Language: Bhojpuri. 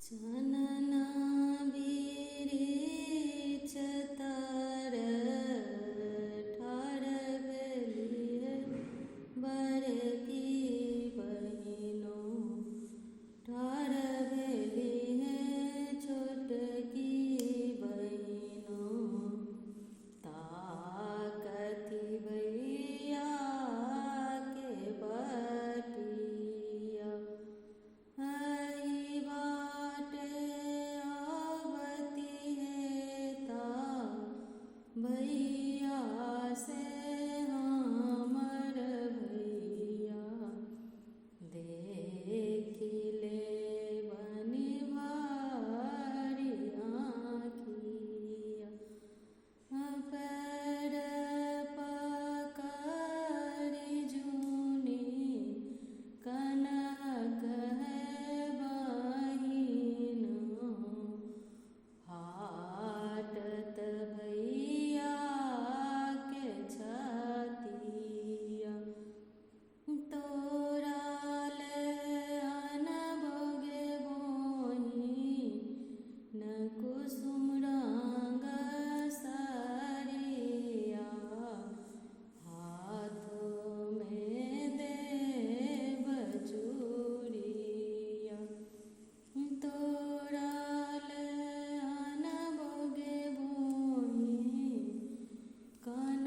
चानना बिरिछ तर ठाढ़ भेलिए बड़की बहिनो ठाढ़ भेलिए छोटकी बहिनो ताकति भैया के बटिया हई बाटे आवती है ता भैया से हमर भैया देखी ले बनी भारी आँखिया पैर पकड़ी जूनी कनक है बहिनो हाटत भैया के छतिया तोरा ले अन भोगे बोही न कुसुम रंग साड़िया हाथों में देव चूड़िया तोरा ले अन भोगे बोही कान